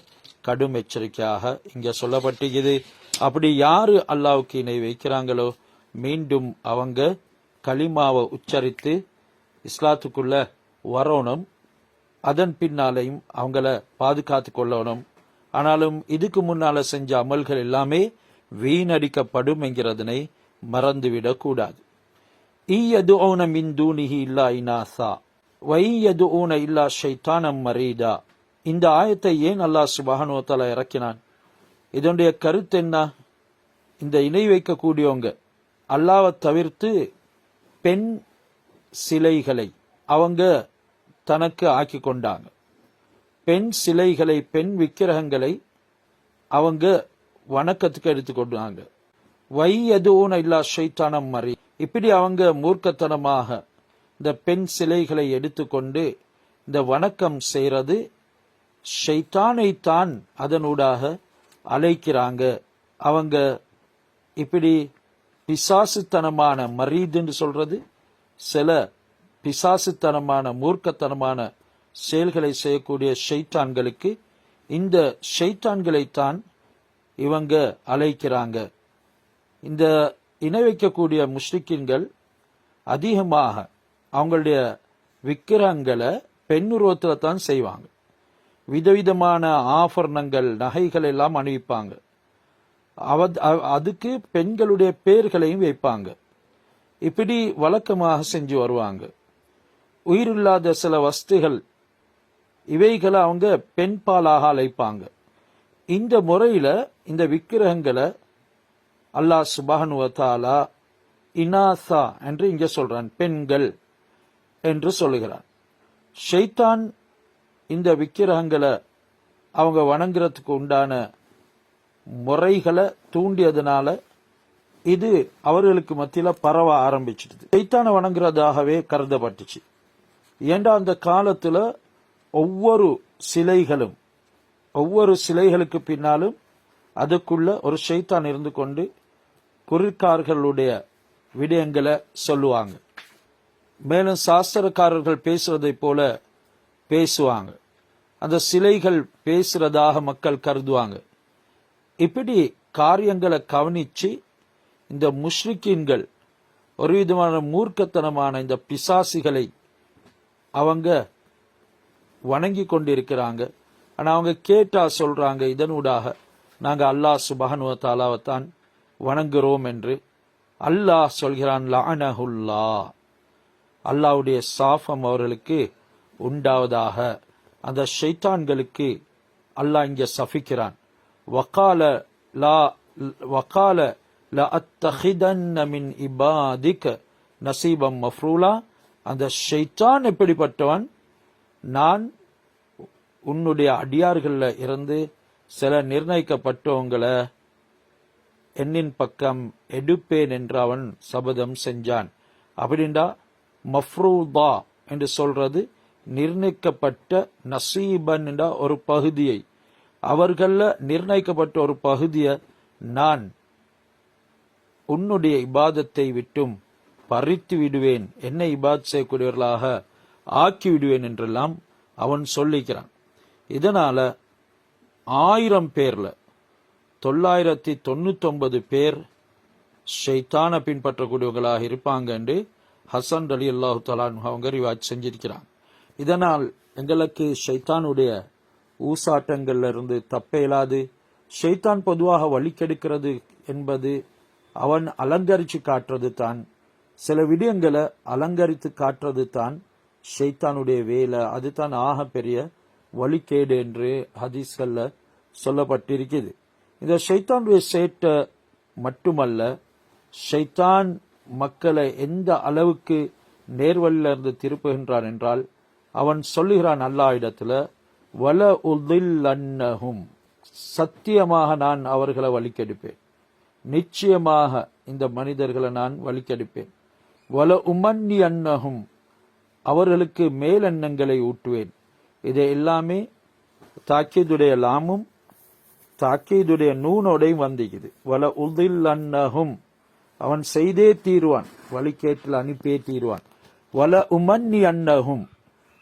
கடும் எச்சரிக்கையாக இங்க சொல்லப்பட்டிருக்குது. அப்படி யாரு அல்லாஹ்வுக்கு இணை வைக்கிறாங்களோ மீண்டும் அவங்க கலிமாவை உச்சரித்து இஸ்லாத்துக்குள்ள வரணும். அதன் பின்னாலையும் அவங்கள பாதுகாத்து கொள்ளணும். ஆனாலும் இதுக்கு முன்னால செஞ்ச அமல்கள் எல்லாமே வீணடிக்கப்படும் என்கிறதனை மறந்துவிடக் கூடாது. இய்யதுஊன மின் தூனிஹி இல்லா இனாசா வையதுஊன இல்லா ஷைத்தானம் மரீதா. இந்த ஆயத்தை ஏன் அல்லாஹ் சுப்ஹானஹு வ தஆலா இறக்கினான்? இதனுடைய கருத்து என்ன? இந்த இணை வைக்கக்கூடியவங்க அல்லாஹ்வை தவிர்த்து பெண் சிலைகளை அவங்க தனக்கு ஆக்கி கொண்டாங்க. பெண் சிலைகளை, பெண் விக்கிரகங்களை அவங்க வணக்கத்துக்கு எடுத்துக்கொண்டாங்க. வையதுஊன இல்லா ஷைத்தானம் மரீ, இப்படி அவங்க மூர்க்கத்தனமாக இந்த பெண் சிலைகளை எடுத்துக்கொண்டு இந்த வணக்கம் செய்யறது ஷைத்தானைத்தான் அதனூடாக அழைக்கிறாங்க. அவங்க இப்படி பிசாசுத்தனமான மரீதுன்னு சொல்றது சில பிசாசுத்தனமான மூர்க்கத்தனமான செயல்களை செய்யக்கூடிய ஷைத்தான்களுக்கு இந்த ஷைத்தான்களைத்தான் இவங்க அழைக்கிறாங்க. இந்த இணை வைக்கக்கூடிய முஷ்ரிக்கீன்கள் அதிகமாக அவங்களுடைய விக்கிரகங்களை பெண்ணுருவத்துல தான் செய்வாங்க. விதவிதமான ஆபரணங்கள், நகைகள் எல்லாம் அணிவிப்பாங்க. அதுக்கு பெண்களுடைய பெயர்களையும் வைப்பாங்க. இப்படி வழக்கமாக செஞ்சு வருவாங்க. உயிரில்லாத சில வஸ்துகள் இவைகளை அவங்க பெண் பாலாக அழைப்பாங்க. இந்த முறையில இந்த விக்கிரகங்களை அல்லாஹ் சுப்ஹானஹு வ தஆலா இனாசா என்று இங்க சொல்றான், பெண்கள் என்று சொல்லுகிறான். ஷைத்தான் இந்த விக்கிரகங்களை அவங்க வணங்குறதுக்கு உண்டான முறைகளை தூண்டியதுனால இது அவர்களுக்கு மத்தியில பரவ ஆரம்பிச்சிடுது. ஷைத்தானை வணங்குறதாகவே கருதப்பட்டுச்சு. ஏண்டா அந்த காலத்துல ஒவ்வொரு சிலைகளுக்கு பின்னாலும் அதுக்குள்ள ஒரு ஷைத்தான் இருந்து கொண்டு குறுக்கார்களுடைய விடயங்களை சொல்லுவாங்க. மேலும் சாஸ்திரக்காரர்கள் பேசுவதை போல பேசுவாங்க. அந்த சிலைகள் பேசுறதாக மக்கள் கருதுவாங்க. இப்படி காரியங்களை கவனிச்சு இந்த முஷ்ரிக்கீன்கள் ஒரு விதமான மூர்க்கத்தனமான இந்த பிசாசிகளை அவங்க வணங்கி கொண்டிருக்கிறாங்க. ஆனா அவங்க கேட்டா சொல்றாங்க, இதனூடாக நாங்க அல்லாஹ் சுப்ஹானஹு வ தஆலாவைத்தான் வணங்குறோம் என்று. அல்லாஹ் சொல்கிறான், லஅனஹுல்லாஹ், அல்லாஹ்வுடைய சாபம் அவர்களுக்கு உண்டாவதாக. அந்த ஷைத்தான்களுக்கு அல்லாஹ் இங்க சபிக்கிறான். வகால லா அத்தஹிதன்ன மின் இபாதிக நசீபம் மஃப்ரூலா. அந்த ஷைத்தான் எப்படிப்பட்டவன், நான் உன்னுடைய அடியார்கள்ல இருந்து சில நிர்ணயிக்கப்பட்டவங்களை என்னின் பக்கம் எடுப்பேன் என்று அவன் சபதம் செஞ்சான். அப்படின்டா மஃப்ரூதா என்று சொல்றது நிர்ணயிக்கப்பட்ட, நசீபன் என்ற ஒரு பகுதியை, அவர்கள நிர்ணயிக்கப்பட்ட ஒரு பகுதியை நான் உன்னுடைய இபாதத்தை விட்டும் பறித்து விடுவேன், என்னை இபாத் செய்யக்கூடியவர்களாக ஆக்கி விடுவேன் என்றெல்லாம் அவன் சொல்லிக்கிறான். இதனால 1000 பேர்ல 999 பேர் ஷைத்தானை பின்பற்றக்கூடியவர்களாக இருப்பாங்க என்று ஹசன் அலி அல்லாஹு தஆலா அவங்க ரிவாயத் செஞ்சிருக்கிறாங்க. இதனால் எங்களுக்கு ஷைத்தானுடைய ஊசாட்டங்கள்ல இருந்து தப்ப இயலாது. ஷைத்தான் பொதுவாக வழிக்கெடுக்கிறது என்பது அவன் அலங்கரிச்சு காட்டுறது தான், சில விடயங்களை அலங்கரித்து காட்டுறது தான் ஷைத்தானுடைய வேலை. அதுதான் ஆக பெரிய வழிகேடு என்று ஹதீஸ்கள்ல சொல்லப்பட்டிருக்கிறது. இந்த ஷைத்தானுடைய சேட்டை மட்டுமல்ல, ஷைத்தான் மக்களை எந்த அளவுக்கு நேர்வழியில இருந்து திருப்புகின்றான் என்றால், அவன் சொல்லுகிறான் அல்லாஹ் இடத்துல, வல உதில்லன்னஹும், சத்தியமாக நான் அவர்களை வழிக்கெடுப்பேன், நிச்சயமாக இந்த மனிதர்களை நான் வழிக்கெடுப்பேன். வல உமன்னி அன்னஹும், அவர்களுக்கு மேலெண்ணங்களை ஊட்டுவேன். இதை எல்லாமே தாக்கீதுடைய லாமும் தாக்கீதுடைய நூனோடையும் வந்திக்குது. வல உதில்லன்னஹும், அவன் செய்தே தீருவான், வழிகேட்டில் அனுப்பியே தீருவான். வல உமன்னி அன்னஹும்,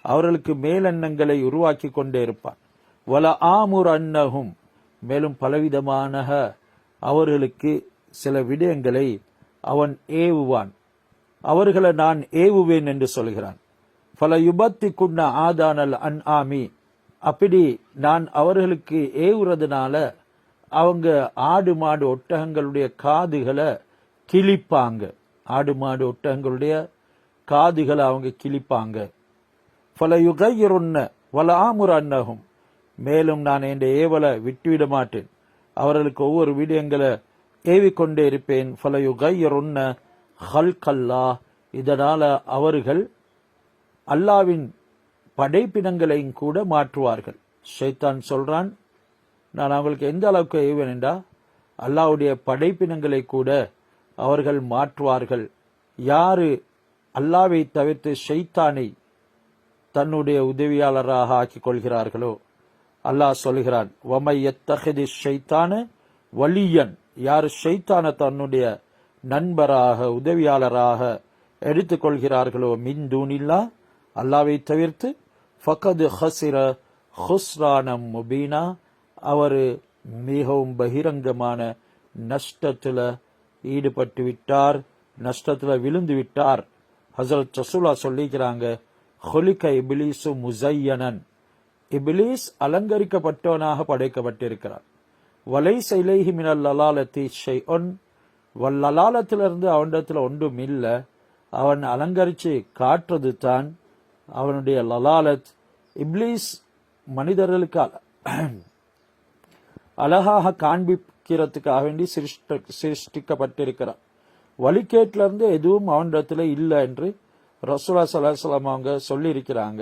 அவர்களுக்கு மேலெண்ணங்களை உருவாக்கி கொண்டே இருப்பான். வல ஆமுர் அன்னஹும், மேலும் பலவிதமான அவர்களுக்கு சில விடயங்களை அவன் ஏவுவான், அவர்களை நான் ஏவுவேன் என்று சொல்கிறான். பல யுபத்தி குன்ன ஆதானல் அன் ஆமி, அப்படி நான் அவர்களுக்கு ஏவுறதுனால அவங்க ஆடு மாடு ஒட்டகங்களுடைய காதுகளை கிழிப்பாங்க, ஆடு மாடு ஒட்டகங்களுடைய காதுகளை அவங்க கிழிப்பாங்க. பல யுகையிருன்ன வல ஆமுர் அன்னஹும், மேலும் நான் என் ஏவலை விட்டுவிட மாட்டேன், அவர்களுக்கு ஒவ்வொரு விடயங்களை ஏவிக்கொண்டே இருப்பேன். பல யுகையிருன்ன ஹல்கல்லா, இதனால அவர்கள் அல்லாவின் படைப்பினங்களையும் கூட மாற்றுவார்கள். ஷைத்தான் சொல்றான், நான் அவங்களுக்கு எந்த அளவுக்கு ஏவேன் என்றா, அல்லாவுடைய படைப்பினங்களை கூட அவர்கள் மாற்றுவார்கள். யாரு அல்லாவை தவிர்த்து ஷைத்தானை தன்னுடைய உதவியாளராக ஆக்கிக் கொள்கிறார்களோ, அல்லாஹ் சொல்கிறான், வமை யத்தஹிதி ஷைத்தான வலியன், யார் ஷைத்தான தன்னுடைய நண்பராக உதவியாளராக எடுத்துக் கொள்கிறார்களோ, மின் தூனில்லா, அல்லாவை தவிர்த்து, ஃபகது ஹசிர ஹுஸ்ரானம் முபீனா, அவர் மிகவும் பகிரங்கமான நஷ்டத்தில் ஈடுபட்டு விட்டார், நஷ்டத்தில் விழுந்து விட்டார். ஹஸரத் ரசூலா சொல்லிக்கிறாங்க, ஹுலிக இப்லீசு முஸையனன், இப்லீஸ் அலங்கரிக்கப்பட்டவனாக படைக்கப்பட்டிருக்கிறார். வலைஸ இலைஹி மினல் லலாலத்தி ஷைஉன், வல்லலாலத்திலிருந்து அவனிடத்தில் ஒன்றும் இல்லை, அவன் அலங்கரிச்சு காட்டுறது தான் அவனுடைய லலாலத். இப்லீஸ் மனிதர்களுக்கு அழகாக காண்பிக்கிறதுக்காக வேண்டி சிருஷ்டிக்கப்பட்டிருக்கிறார். வழிகேட்டிலிருந்து எதுவும் அவனிடத்துல இல்லை என்று ரசூலுல்லாஹி ஸல்லல்லாஹு அலைஹி வஸல்லம் அவங்க சொல்லி இருக்கிறாங்க.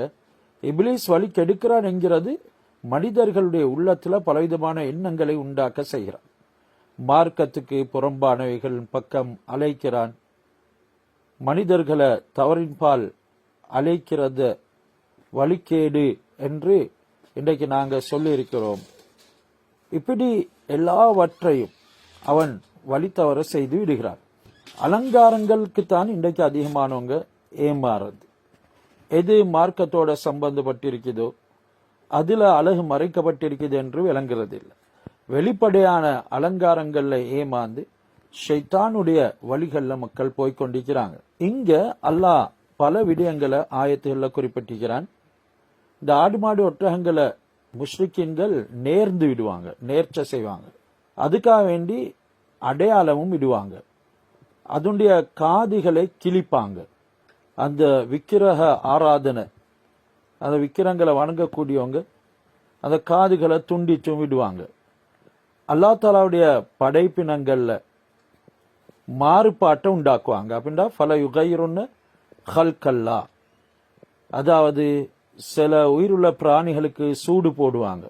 இப்லீஸ் வழி கெடுக்கிறான் என்கிறது மனிதர்களுடைய உள்ளத்துல பலவிதமான எண்ணங்களை உண்டாக்க செய்கிறான். மார்க்கத்துக்கு புறம்பானவைகள் பக்கம் அழைக்கிறான், மனிதர்களை தவறின்பால் அழைக்கிறத வழிகேடு என்று இன்றைக்கு நாங்கள் சொல்லி இருக்கிறோம். இப்படி எல்லாவற்றையும் அவன் வழி தவற செய்து விடுகிறான். அலங்காரங்களுக்கு தான் இன்றைக்கு அதிகமானவங்க ஏமாறுறது. எது மார்க்கத்தோட சம்பந்தப்பட்டிருக்குதோ அதுல அழகு மறைக்கப்பட்டிருக்குது என்று விளங்குறது இல்லை. வெளிப்படையான அலங்காரங்கள்ல ஏமாந்து ஷைத்தானுடைய வழிகள்ல மக்கள் போய்கொண்டிருக்கிறாங்க. இங்க அல்லாஹ் பல விடயங்களை ஆயத்துகள்ல குறிப்பிட்டிருக்கிறான். இந்த ஆடு மாடு ஒட்டகங்களை முஷ்ரிக்கீன்கள் நேர்ந்து விடுவாங்க, நேர்ச்சை செய்வாங்க, அதுக்காக வேண்டி அடையாளமும் விடுவாங்க, அதனுடைய காதுகளை கிழிப்பாங்க. அந்த விக்கிரக ஆராதனை அந்த விக்கிரங்களை வணங்கக்கூடியவங்க அந்த காதுகளை துண்டிச்சும் விடுவாங்க. அல்லா தாலாவுடைய படைப்பினங்கள்ல மாறுபாட்டை உண்டாக்குவாங்க. அப்படின்னா ஃபல யுகைருன்னு ஹல்கல்லா, அதாவது சில உயிருள்ள பிராணிகளுக்கு சூடு போடுவாங்க,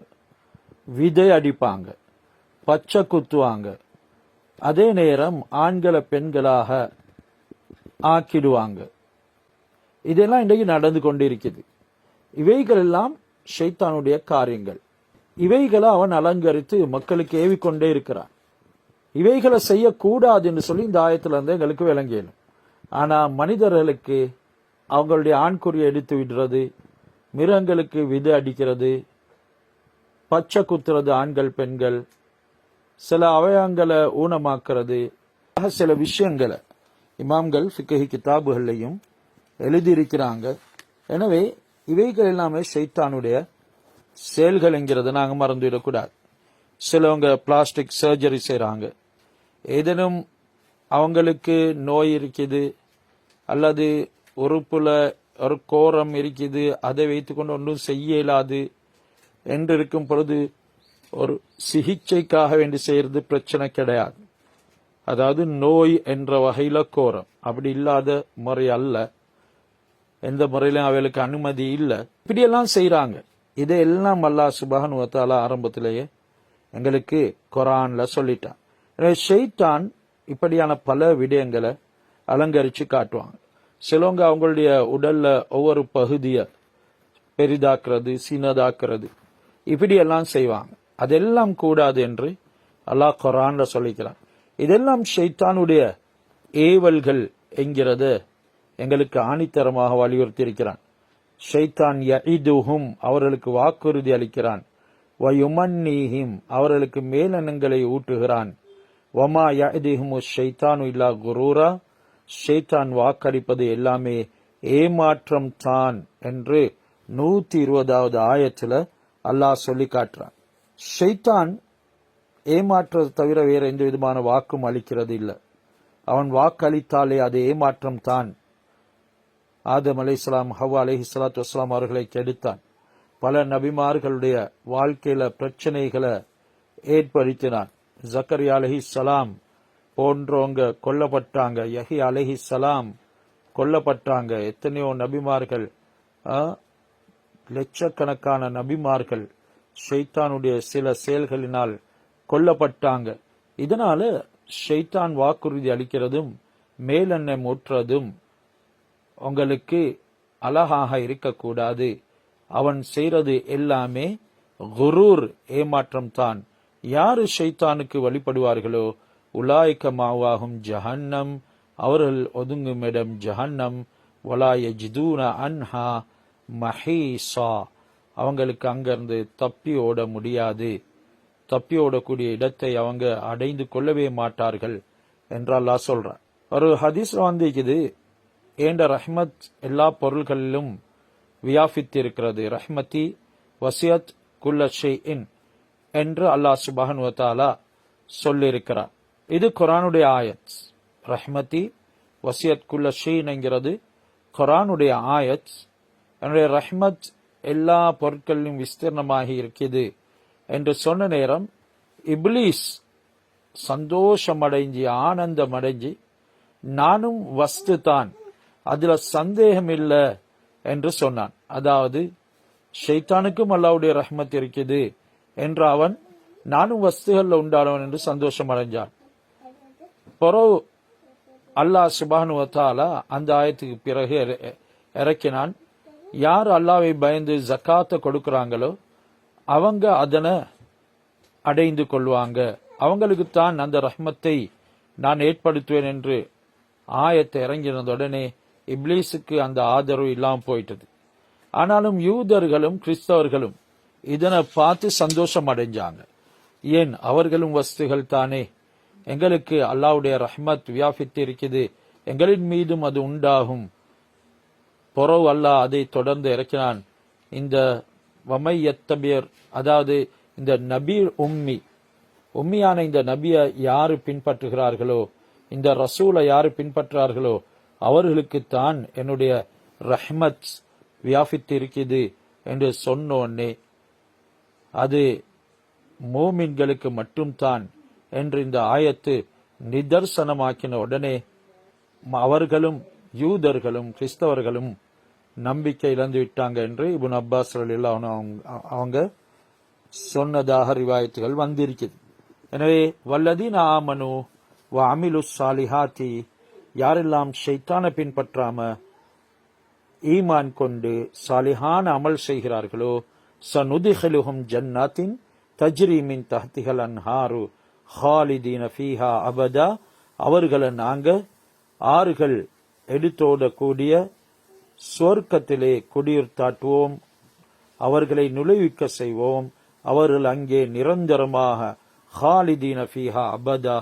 விதை அடிப்பாங்க, பச்சை குத்துவாங்க, அதே நேரம் ஆண்களை பெண்களாக ஆக்கிடுவாங்க. இதெல்லாம் இன்றைக்கு நடந்து கொண்டிருக்குது. இவைகள் எல்லாம் ஷைத்தானுடைய காரியங்கள். இவைகளை அவன் அலங்கரித்து மக்களுக்கு ஏவிக்கொண்டே இருக்கிறான். இவைகளை செய்யக்கூடாது என்று சொல்லி இந்த ஆயத்துல இருந்து எங்களுக்கு விளங்கியலும். ஆனா மனிதர்களுக்கு அவங்களுடைய ஆண்குறியை எடுத்து விடுறது, மிருகங்களுக்கு விதை அடிக்கிறது, பச்சை குத்துறது ஆண்கள் பெண்கள், சில அவயங்களை ஊனமாக்குறது, சில விஷயங்களை இமாம்கள் ஃபிக்ஹி கிதாபுகள்லையும் எழுதியிருக்கிறாங்க. எனவே இவைகள் எல்லாமே ஷைத்தானுடைய செயல்கள் என்கிறத நாங்க மறந்துவிடக்கூடாது. சிலவங்க பிளாஸ்டிக் சர்ஜரி செய்யறாங்க, ஏதேனும் அவங்களுக்கு நோய் இருக்குது அல்லது உறுப்புல ஒரு கோரம் இருக்குது, அதை வைத்துக்கொண்டு ஒன்றும் செய்ய இயலாது என்று இருக்கும் பொழுது ஒரு சிகிச்சைக்காக வேண்டி செய்யறது பிரச்சனை கிடையாது. அதாவது நோய் என்ற வகையில கோரம், அப்படி இல்லாத முறை அல்ல, எந்த முறையிலும் அவைகளுக்கு அனுமதி இல்லை. இப்படியெல்லாம் செய்யறாங்க. இதையெல்லாம் அல்லாஹ் சுப்ஹானஹு வ தஆலா ஆரம்பத்திலேயே எங்களுக்கு குர்ஆன்ல சொல்லிட்டான். ஷைத்தான் இப்படியான பல விடயங்களை அலங்கரிச்சு காட்டுவாங்க. சிலவங்க அவங்களுடைய உடல்ல ஒவ்வொரு பகுதியை பெரிதாக்குறது, சின்னதாக்குறது, இப்படியெல்லாம் செய்வாங்க. அதெல்லாம் கூடாது என்று அல்லாஹ் குர்ஆன்ல சொல்லிக்கிறான். இதெல்லாம் ஷைத்தானுடைய ஏவல்கள் என்கிறத எங்களுக்கு ஆணித்தரமாக வலியுறுத்தி இருக்கிறான். ஷைத்தான் யஇதுஹும், அவர்களுக்கு வாக்குறுதி அளிக்கிறான், வயுமன்னீஹிம், அவர்களுக்கு மேலெண்ணங்களை ஊட்டுகிறான், வமா யஇதுஹுமு ஷைத்தானு இல்லா குரூரா, ஷைத்தான் வாக்களிப்பது எல்லாமே ஏமாற்றம் தான் என்று 120வது ஆயத்துல அல்லாஹ் சொல்லி காட்டுறான். ஷைத்தான் ஏமாற்றத்தை தவிர வேற எந்த விதமான வாக்கும் அளிக்கிறது இல்லை. அவன் வாக்களித்தாலே அது ஏமாற்றம் தான். ஆதம் அலைஹிஸ்ஸலாம், ஹவ்வா அலைஹிஸ்ஸலாத்து வஸ்ஸலாம் அவர்களை கெடுத்தான். பல நபிமார்களுடைய வாழ்க்கையில பிரச்சனைகளை ஏற்படுத்தினான். ஜக்கரியா அலைஹிஸ்ஸலாம் போன்றவங்க கொல்லப்பட்டாங்க, யஹ்யா அலைஹிஸ்ஸலாம் கொல்லப்பட்டாங்க. எத்தனையோ நபிமார்கள், லட்சக்கணக்கான நபிமார்கள் ஷைத்தானுடைய சில செயல்களினால் கொல்லப்பட்டாங்க. இதனால ஷைத்தான் வாக்குறுதி அளிக்கிறதும் மேலெண்ணெய் ஊற்றுறதும் உங்களுக்கு அழகாக இருக்கக்கூடாது. அவன் செய்யறது எல்லாமே குரூர், ஏமாற்றம் தான். யாரு ஷைத்தானுக்கு வழிபடுவார்களோ உலாய்க மாவாகும் ஜஹன்னம், அவர்கள் ஒதுங்கும் இடம் ஜஹன்னம், வலா யஜிதூன அன்ஹா மஹீஸா, அவங்களுக்கு அங்கிருந்து தப்பி ஓட முடியாது, தப்பி ஓடக்கூடிய இடத்தை அவங்க அடைந்து கொள்ளவே மாட்டார்கள் என்று அல்லாஹ் சொல்றான். ஒரு ஹதீஸ்ல வந்திருக்குது, ஏண்ட ரஹ்மத் எல்லா பொருள்களிலும் வியாபித்திருக்கிறது, ரஹ்மதி வசியத் குல்ல ஷைஇன் என்று அல்லாஹ் சுப்ஹானஹு வ தஆலா சொல்லியிருக்கிறார். இது குர்ஆனுடைய ஆயத். ரஹ்மதி வசியத் குல்ல ஷைஇன் என்கிறது குர்ஆனுடைய ஆயத். என்னுடைய ரஹ்மத் எல்லா பொருட்களிலும் விஸ்தீர்ணமாகி இருக்குது என்று சொன்ன நேரம் இப்லீஸ் சந்தோஷமடைஞ்சி ஆனந்தமடைஞ்சி நானும் வஸ்து தான், அதுல சந்தேகம் இல்லை என்று சொன்னான். அதாவது ஷைத்தானுக்கும் அல்லாஹ்வுடைய ரஹ்மத் இருக்குது என்று அவன் நானும் வஸ்துகள்ல உண்டானவன் என்று சந்தோஷம் அடைஞ்சான். பிறகு அல்லாஹ் சுப்ஹானஹு வ தஆலா அந்த ஆயத்துக்கு பிறகு இறக்கினான், யார் அல்லாஹ்வை பயந்து ஜக்காத்தை கொடுக்கறாங்களோ அவங்க அதனை அடைந்து கொள்வாங்க, அவங்களுக்கு தான் அந்த ரஹ்மத்தை நான் ஏற்படுத்துவேன் என்று ஆயத்தை இறங்கினது. உடனே இப்லீஸுக்கு அந்த ஆதரவு இல்லாம போயிட்டது. ஆனாலும் யூதர்களும் கிறிஸ்தவர்களும் இதனை பார்த்து சந்தோஷம் அடைஞ்சாங்க. ஏன், அவர்களும் வஸ்துகள் தானே, எங்களுக்கு அல்லாஹ்வுடைய ரஹ்மத் வியாபித்து இருக்குது, எங்களின் மீதும் அது உண்டாகும். பொறவு அல்லாஹ் அதை தொடர்ந்து இறக்கினான். இந்த வமையத்தபியர், அதாவது இந்த நபி உம்மியான இந்த நபியை யாரு பின்பற்றுகிறார்களோ, இந்த ரசூலை யாரு பின்பற்றார்களோ அவர்களுக்குத்தான் என்னுடைய ரஹ்மத் வியாபித்து இருக்குது என்று சொன்னோன்னே அது மோமின்களுக்கு மட்டும்தான் என்று இந்த ஆயத்து நிதர்சனமாக்கின உடனே அவர்களும் யூதர்களும் கிறிஸ்தவர்களும் நம்பிக்கை இழந்து விட்டாங்க என்று இப்னு அப்பாஸ் ரலியல்லாஹு அவங்க சொன்னதாக ரிவாயத்துகள் வந்திருக்குது. எனவே வல்லதீன ஆமனு வ அமிலு சாலிஹாத்தி, யாரெல்லாம் ஷைத்தானை பின்பற்றாம ஈமான் கொண்டு சாலிஹான அமல் செய்கிறார்களோ, சனுதிஹலுஹும் ஜன்னாத்தின் தஜ்ரி மின் தஹ்திஹல் அன்ஹாரு ஹாலிதீன ஃபீஹா அபதா, அவர்களை நாங்க ஆறுகள் எடுத்தோடக்கூடிய சுவர்க்கத்திலே குடியிருத்தாட்டுவோம், அவர்களை நுழைவிக்க செய்வோம், அவர்கள் அங்கே நிரந்தரமாக ஹாலிதீன ஃபீஹா அபதா